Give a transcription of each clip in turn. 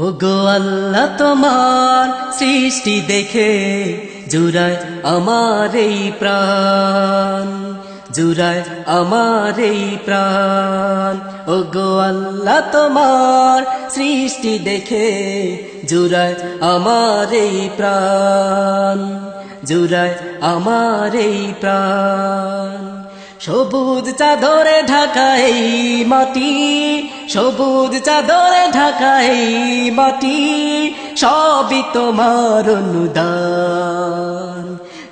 ওগো আল্লাহ তোমার সৃষ্টি দেখে জুড়ায় আমার এই প্রাণ, জুড়ায় আমার এই প্রাণ। ওগো আল্লাহ তোমার সৃষ্টি দেখে জুড়ায় আমার এই প্রাণ, জুড়ায় আমার এই প্রাণ। সবুজ চাদরে ঢাকা এই মাটি, সবুজ চাদরে ঢাকা এই মাটি, সবই তোমার অনুদান।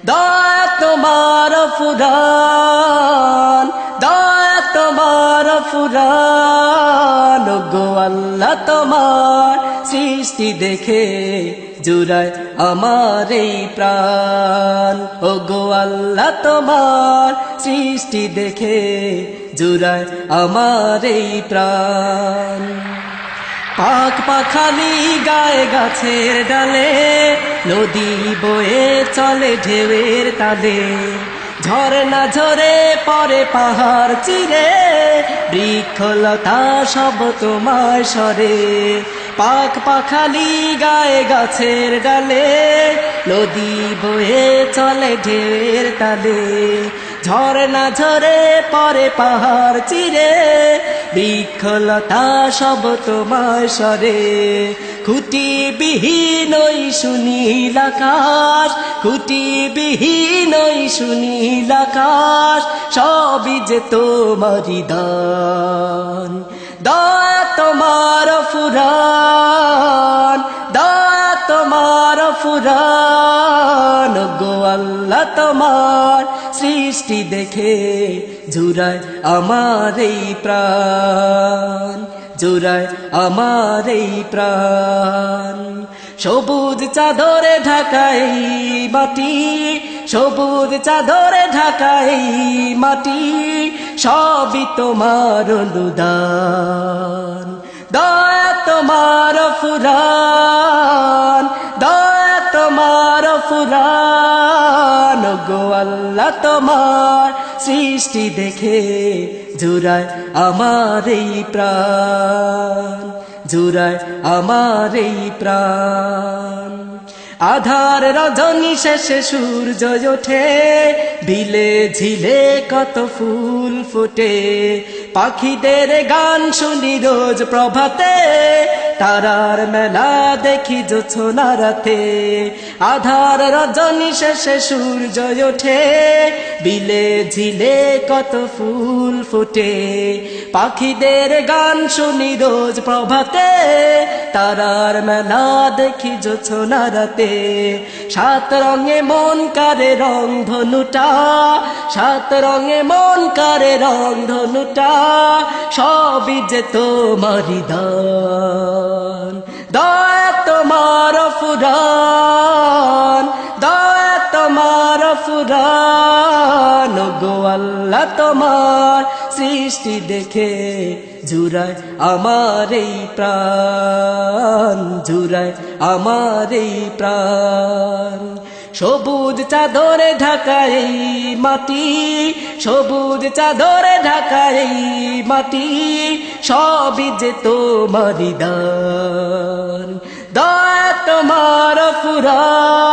দয়া তোমার ফুরান, দয়া তোমার ফুরান। ওগো আল্লাহ তোমার সৃষ্টি দেখে জুড়ায় আমার এই প্রাণ। ওগো আল্লাহ তোমার সৃষ্টি দেখে জুড়ায় আমার এই প্রাণ। পাখ পাখালি গায়ে গাছের ডালে, নদী বয়ে চলে ঢেউয়ের তালে, ঝরনা ঝরে পরে পাহাড় চিরে, বৃক্ষলতা সব তোমার স্বরে। পাখ পাখালি গায়ে গাছের ডালে, নদী বয়ে চলে ঢেউয়ের তালে, ঝরনা ঝরে পরে পাহাড় চিরে, বৃক্ষলতা সব তোমার স্বরে। খুঁটি বিহীন ওই সুনীল আকাশ, খুঁটি বিহীন ওই সুনীল আকাশ, সবই যে তোমারই দান। দয়া তোমার ফুরান, দয়া তোমার ফুরান। ওগো আল্লাহ তোমার সৃষ্টি দেখে জুড়ায় আমার এই প্রাণ, জুড়ায় আমার এই প্রাণ। সবুজ চাদরে ঢাকা এই মাটি, সবুজ চাদরে ঢাকা এই মাটি, সবই তোমার অনুদান। দয়া তোমার ফুরান, দয়া তোমার ফুরান। ওগো আল্লাহ তোমার সৃষ্টি দেখে জুড়ায় আমার এই প্রাণ, জুড়ায় আমার এই প্রাণ। আধার রজনী শেষে সূর্য ওঠে, বিলে ঝিলে কত ফুল ফোটে, পাখিদের গান শুনি রোজ প্রভাতে, তারার মেলা দেখি জোছনা রাতে। আধার রজনী শেষে সূর্য ওঠে, বিলে ঝিলে কত ফুল ফোটে, পাখিদের গান শুনি রোজ প্রভাতে, তারার মেলা দেখি জোছনা রাতে। সাত রঙে মন কারে রং ধনুটা, সাত রঙে মন কারে রং ধনুটা, সবই যে তোমারই দান। দয়া তোমার ফুরান, দয়া তোমার ফুরান। ওগো আল্লাহ তোমার সৃষ্টি দেখে জুড়ায় আমার এই প্রাণ, জুড়ায় আমার এই প্রাণ। সবুজ চাদরে ঢাকা এই মাটি, সবুজ চাদরে ঢাকা এই মাটি, সবই যে তোমারই দান। দয়া তোমার ফুরান,